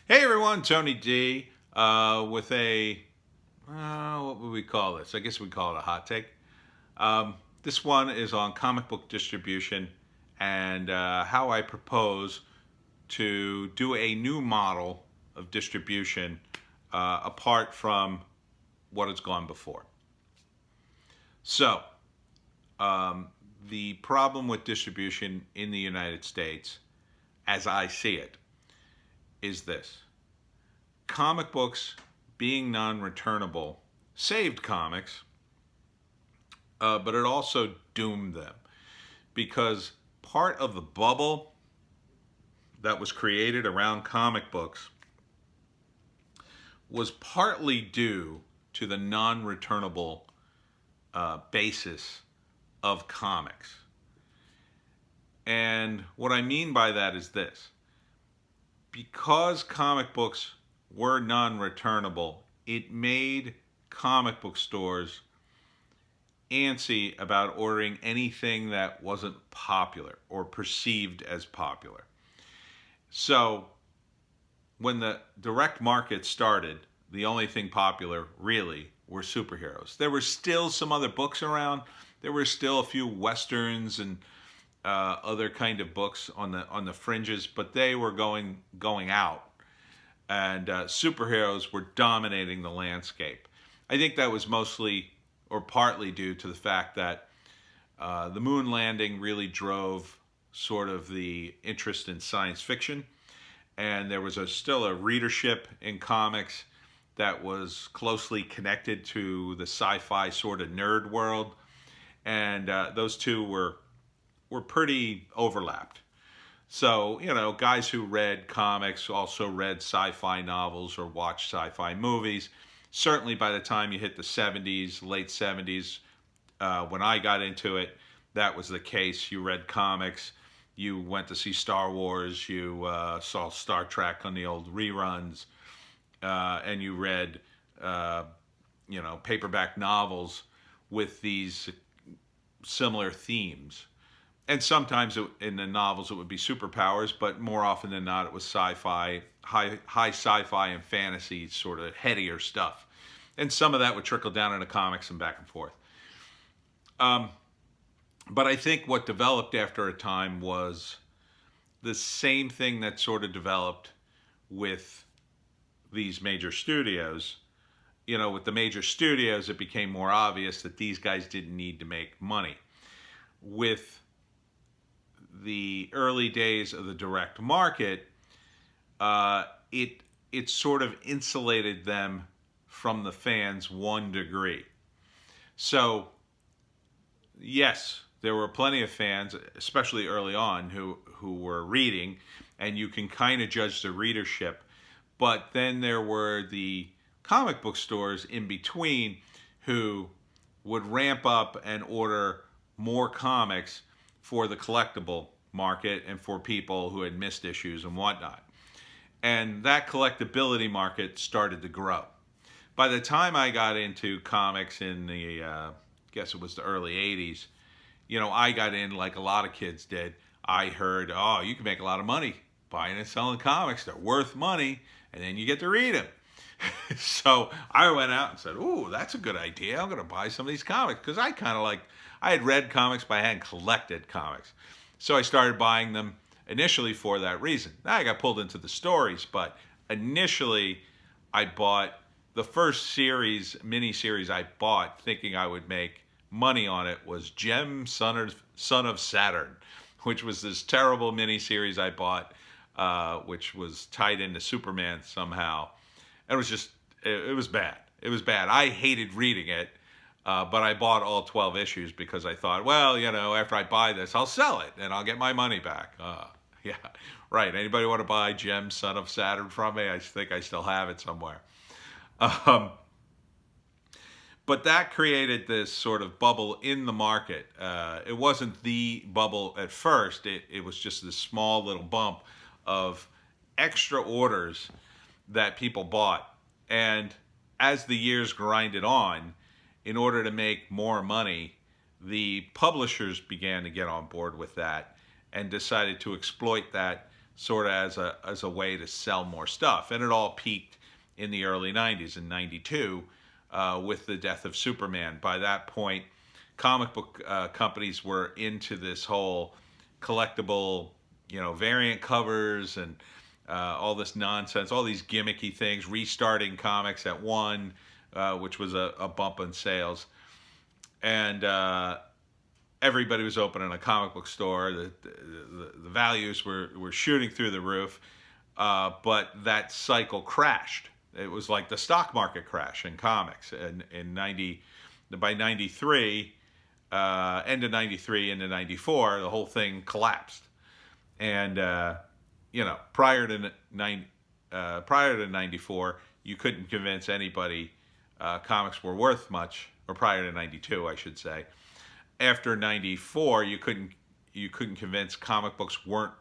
Hey everyone, Tony D with what would we call this? I guess we'd call it a hot take. This one is on comic book distribution and how I propose to do a new model of distribution apart from what has gone before. So, um, the problem with distribution in the United States, as I see it, is this: comic books being non-returnable saved comics, but it also doomed them because part of the bubble that was created around comic books was partly due to the non-returnable basis of comics. And what I mean by that is this: because comic books were non-returnable, it made comic book stores antsy about ordering anything that wasn't popular or perceived as popular. So when the direct market started, the only thing popular really were superheroes. There were still some other books around. There were still a few westerns and other kind of books on the fringes, but they were going out, and superheroes were dominating the landscape. I think that was mostly or partly due to the fact that the moon landing really drove sort of the interest in science fiction, and there was still a readership in comics that was closely connected to the sci-fi sort of nerd world, and those two were pretty overlapped. So, guys who read comics also read sci-fi novels or watched sci-fi movies. Certainly by the time you hit the 70s, late 70s, when I got into it, that was the case. You read comics, you went to see Star Wars, you saw Star Trek on the old reruns, and you read, paperback novels with these similar themes. And sometimes in the novels it would be superpowers, but more often than not it was sci-fi, high sci-fi and fantasy, sort of headier stuff. And some of that would trickle down into comics and back and forth. But I think what developed after a time was the same thing that sort of developed with these major studios. With the major studios, it became more obvious that these guys didn't need to make money. With the early days of the direct market, it sort of insulated them from the fans one degree. So, yes, there were plenty of fans, especially early on, who were reading, and you can kind of judge the readership. But then there were the comic book stores in between who would ramp up and order more comics for the collectible market and for people who had missed issues and whatnot. And that collectability market started to grow. By the time I got into comics in the, guess it was the early 80s, I got in like a lot of kids did. I heard, oh, you can make a lot of money buying and selling comics. They're worth money, and then you get to read them. So I went out and said, ooh, that's a good idea. I'm going to buy some of these comics, because I had read comics, but I hadn't collected comics. So I started buying them initially for that reason. Now I got pulled into the stories, but initially I bought the first mini-series I bought thinking I would make money on it was Gem, Son of Saturn, which was this terrible mini-series I bought, which was tied into Superman somehow. And it was bad. It was bad. I hated reading it, but I bought all 12 issues because I thought, well, after I buy this, I'll sell it and I'll get my money back. Yeah, right. Anybody want to buy Gem, Son of Saturn from me? I think I still have it somewhere. But that created this sort of bubble in the market. It wasn't the bubble at first. It was just this small little bump of extra orders that people bought. And as the years grinded on, in order to make more money, the publishers began to get on board with that and decided to exploit that sort of as a way to sell more stuff. And it all peaked in the early 90s, in 92, with the death of Superman. By that point, comic book companies were into this whole collectible, variant covers and all this nonsense, all these gimmicky things, restarting comics at one, which was a bump in sales. And everybody was opening a comic book store. The values were shooting through the roof, but that cycle crashed. It was like the stock market crash in comics. And by 93, end of 93 into 94, the whole thing collapsed. And prior to 94, you couldn't convince anybody comics were worth much, or prior to 92, I should say. After 94, you couldn't convince comic books were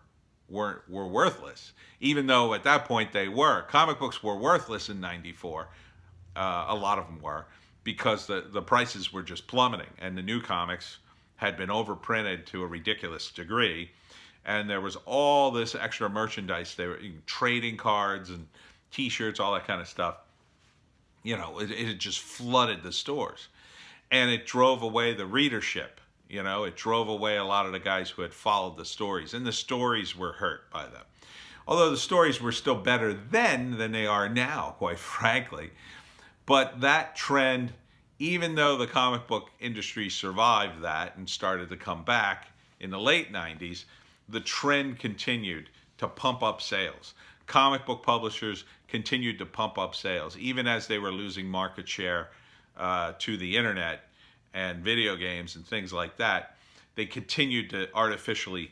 worthless, even though at that point they were. Comic books were worthless in 94. A lot of them were, because the prices were just plummeting, and the new comics had been overprinted to a ridiculous degree, and there was all this extra merchandise. They were trading cards and T-shirts, all that kind of stuff. It had just flooded the stores, and it drove away the readership. It drove away a lot of the guys who had followed the stories, and the stories were hurt by them. Although the stories were still better then than they are now, quite frankly. But that trend, even though the comic book industry survived that and started to come back in the late 90s, the trend continued to pump up sales. Comic book publishers continued to pump up sales, even as they were losing market share to the internet and video games and things like that. They continued to artificially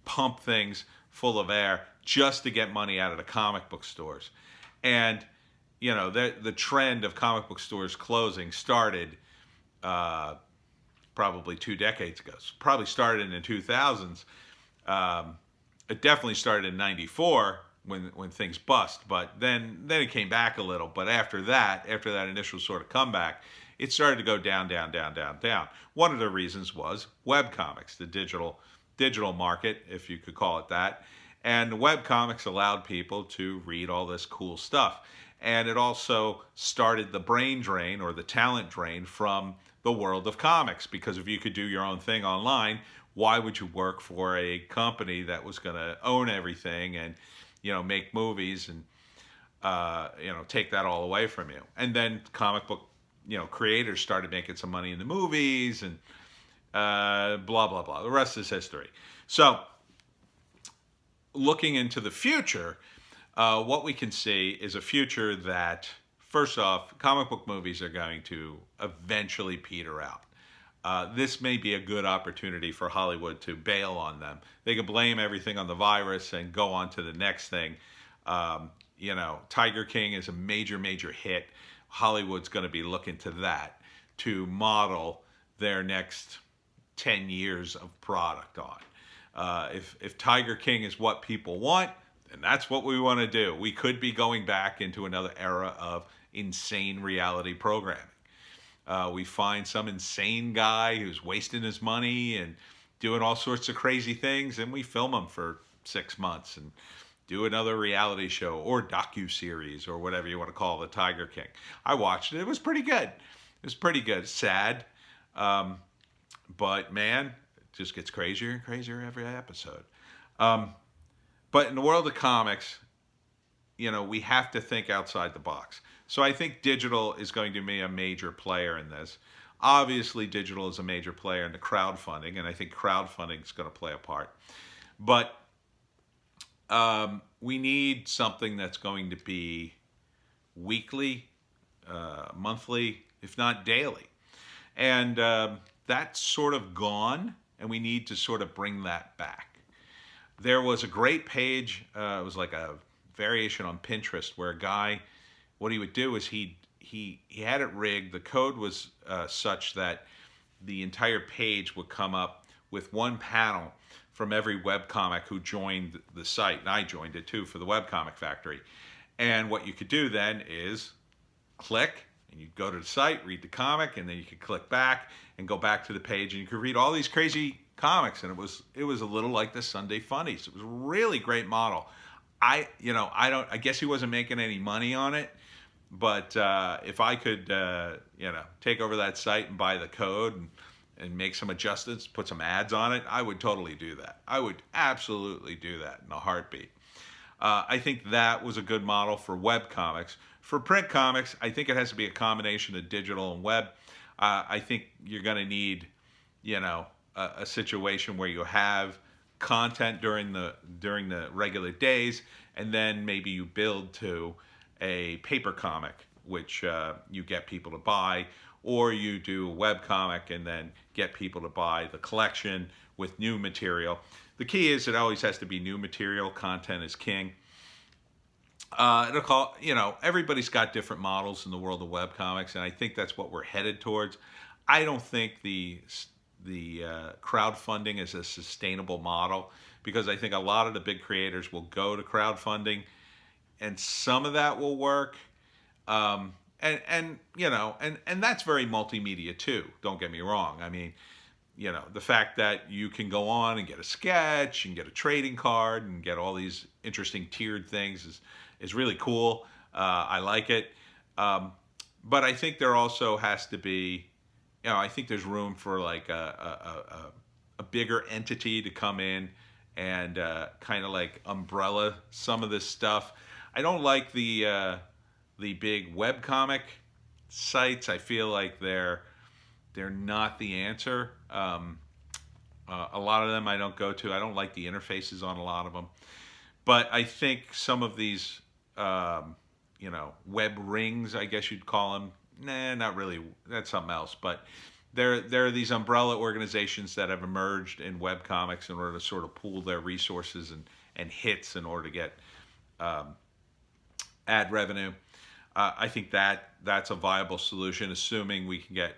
pump things full of air just to get money out of the comic book stores. And the trend of comic book stores closing started probably 2 decades ago. So probably started in the 2000s. It definitely started in 94 when things bust, but then it came back a little. But after that initial sort of comeback, it started to go down, down, down, down, down. One of the reasons was webcomics, the digital market, if you could call it that. And webcomics allowed people to read all this cool stuff. And it also started the brain drain, or the talent drain, from the world of comics. Because if you could do your own thing online, why would you work for a company that was going to own everything and make movies and take that all away from you? And then comic book creators started making some money in the movies and blah blah blah. The rest is history. So looking into the future, what we can see is a future that, first off, comic book movies are going to eventually peter out. This may be a good opportunity for Hollywood to bail on them. They can blame everything on the virus and go on to the next thing. Tiger King is a major, major hit. Hollywood's going to be looking to that to model their next 10 years of product on. If Tiger King is what people want, then that's what we want to do. We could be going back into another era of insane reality programming. We find some insane guy who's wasting his money and doing all sorts of crazy things, and we film him for 6 months and do another reality show or docu-series or whatever you want to call the Tiger King. I watched it. It was pretty good. It was pretty good. Sad. But, man, it just gets crazier and crazier every episode. But in the world of comics, we have to think outside the box. So I think digital is going to be a major player in this. Obviously, digital is a major player in the crowdfunding, and I think crowdfunding is going to play a part. But we need something that's going to be weekly, monthly, if not daily. And that's sort of gone, and we need to sort of bring that back. There was a great page, it was like a variation on Pinterest, where a guy, what he would do is he had it rigged. The code was such that the entire page would come up with one panel from every webcomic who joined the site. And I joined it too for the Webcomic Factory. And what you could do then is click, and you go to the site, read the comic, and then you could click back and go back to the page, and you could read all these crazy comics, and it was a little like the Sunday Funnies. It was a really great model. I guess he wasn't making any money on it, but if I could take over that site and buy the code and make some adjustments, put some ads on it, I would totally do that. I would absolutely do that in a heartbeat. I think that was a good model for web comics. For print comics, I think it has to be a combination of digital and web. I think you're going to need, a situation where you have content during the regular days, and then maybe you build to a paper comic, which you get people to buy, or you do a web comic and then get people to buy the collection with new material. The key is it always has to be new material. Content is king. Everybody's got different models in the world of web comics, and I think that's what we're headed towards. I don't think the crowdfunding is a sustainable model, because I think a lot of the big creators will go to crowdfunding, and some of that will work. And that's very multimedia too. Don't get me wrong. I mean, the fact that you can go on and get a sketch and get a trading card and get all these interesting tiered things is really cool. I like it. But I think there also has to be, I think there's room for like a bigger entity to come in and kind of like umbrella some of this stuff. I don't like the big webcomic sites. I feel like they're not the answer. A lot of them I don't go to. I don't like the interfaces on a lot of them. But I think some of these, web rings, I guess you'd call them. Nah, not really. That's something else. But there are these umbrella organizations that have emerged in webcomics in order to sort of pool their resources and hits in order to get ad revenue. I think that's a viable solution, assuming we can get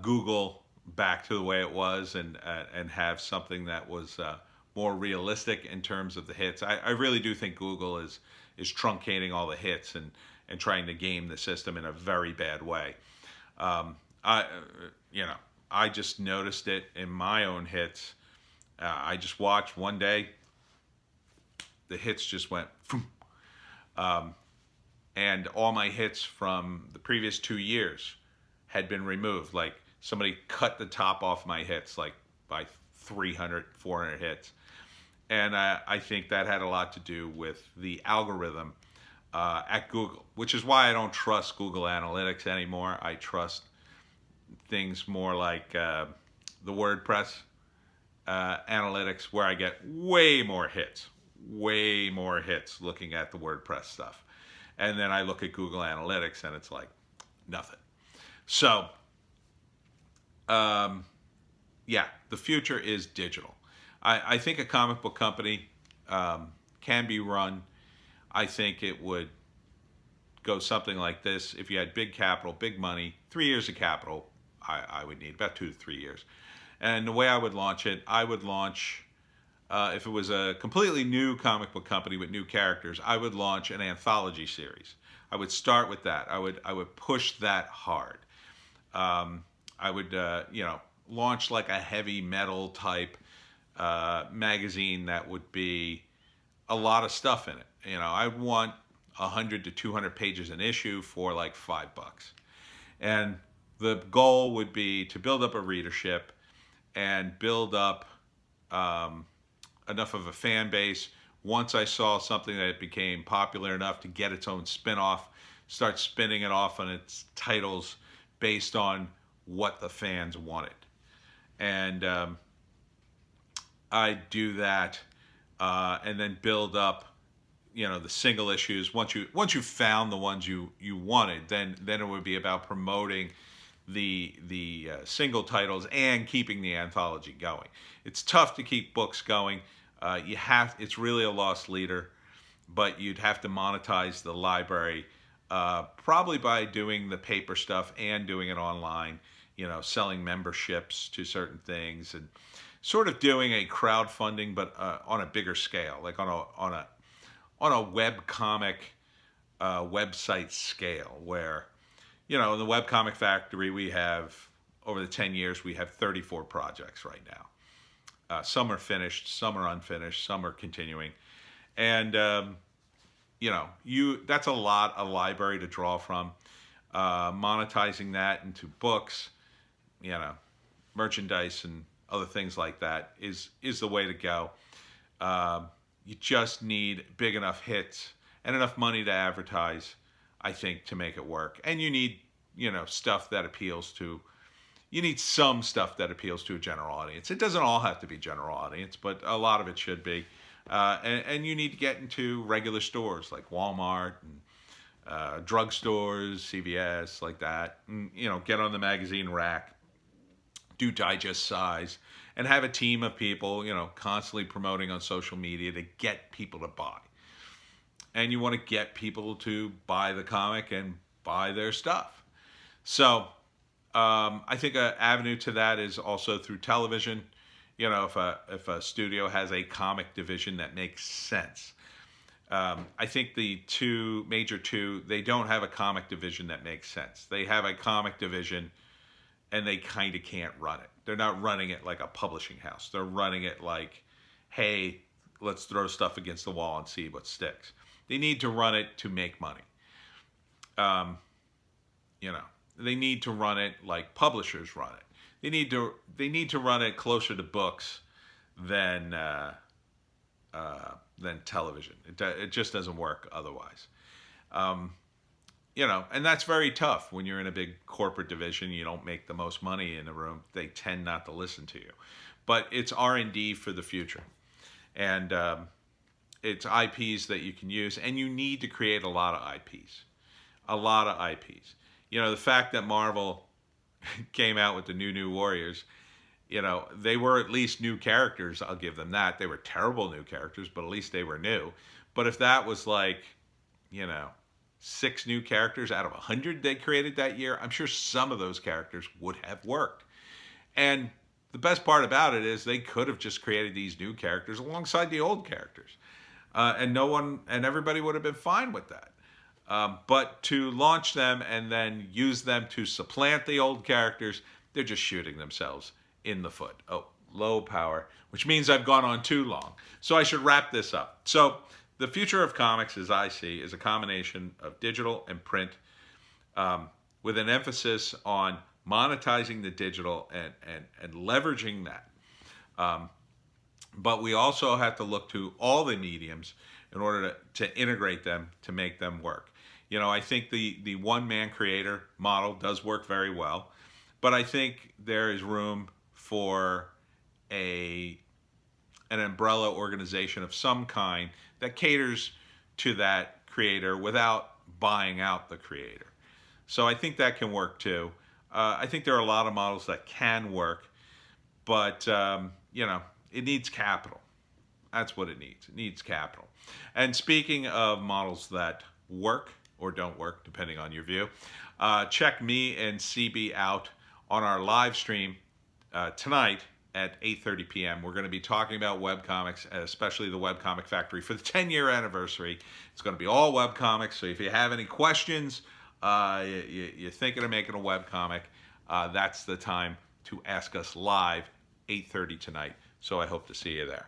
Google back to the way it was and have something that was more realistic in terms of the hits. I really do think Google is truncating all the hits and trying to game the system in a very bad way. I just noticed it in my own hits. I just watched one day, the hits just went, and all my hits from the previous 2 years had been removed. Like somebody cut the top off my hits, like by 300, 400 hits. And I think that had a lot to do with the algorithm at Google, which is why I don't trust Google Analytics anymore. I trust things more like the WordPress analytics, where I get way more hits looking at the WordPress stuff. And then I look at Google Analytics and it's like nothing. So, the future is digital. I think a comic book company can be run. I think it would go something like this. If you had big capital, big money, 3 years of capital, I would need about 2 to 3 years. And the way I would launch it, I would launch, if it was a completely new comic book company with new characters, I would launch an anthology series. I would start with that. I would push that hard. I would, launch like a heavy metal type magazine that would be a lot of stuff in it. I want 100 to 200 pages an issue for like $5. And the goal would be to build up a readership and build up enough of a fan base. Once I saw something that became popular enough to get its own spin-off, start spinning it off on its titles based on what the fans wanted. And I do that, and then build up, the single issues. Once you found the ones you wanted, then it would be about promoting the single titles and keeping the anthology going. It's tough to keep books going. It's really a lost leader, but you'd have to monetize the library, probably by doing the paper stuff and doing it online, selling memberships to certain things and sort of doing a crowdfunding, but on a bigger scale, like on a web comic website scale, where in the webcomic factory we have, over the 10 years, we have 34 projects right now. Some are finished, some are unfinished, some are continuing, and that's a library to draw from. Monetizing that into books, you know, merchandise and other things like that is the way to go. You just need big enough hits and enough money to advertise, I think, to make it work. And you need, stuff that appeals to. You need some stuff that appeals to a general audience. It doesn't all have to be general audience, but a lot of it should be. And you need to get into regular stores like Walmart and drugstores, CVS, like that. And, get on the magazine rack, do digest size, and have a team of people, constantly promoting on social media to get people to buy. And you want to get people to buy the comic and buy their stuff. So I think an avenue to that is also through television. If a studio has a comic division that makes sense. I think the major two, they don't have a comic division that makes sense. They have a comic division and they kind of can't run it. They're not running it like a publishing house. They're running it like, hey, let's throw stuff against the wall and see what sticks. They need to run it to make money. They need to run it like publishers run it. They need to run it closer to books than television. It just doesn't work otherwise. And that's very tough when you're in a big corporate division. You don't make the most money in the room. They tend not to listen to you. But it's R&D for the future. And it's IPs that you can use. And you need to create a lot of IPs. A lot of IPs. The fact that Marvel came out with the New Warriors, they were at least new characters. I'll give them that. They were terrible new characters, but at least they were new. But if that was like, 6 new characters out of 100 they created that year, I'm sure some of those characters would have worked. And the best part about it is they could have just created these new characters alongside the old characters. And everybody would have been fine with that. But to launch them and then use them to supplant the old characters, they're just shooting themselves in the foot. Oh, low power, which means I've gone on too long. So I should wrap this up. So the future of comics, as I see, is a combination of digital and print, with an emphasis on monetizing the digital and leveraging that. But we also have to look to all the mediums in order to integrate them to make them work. I think the one-man creator model does work very well, but I think there is room for an umbrella organization of some kind that caters to that creator without buying out the creator. So I think that can work too. I think there are a lot of models that can work, but it needs capital. That's what it needs. It needs capital. And speaking of models that work or don't work, depending on your view, check me and CB out on our live stream tonight at 8:30 p.m. We're going to be talking about webcomics, especially the Webcomic Factory for the 10-year anniversary. It's going to be all webcomics, so if you have any questions, you're thinking of making a webcomic, that's the time to ask us live, 8:30 tonight. So I hope to see you there.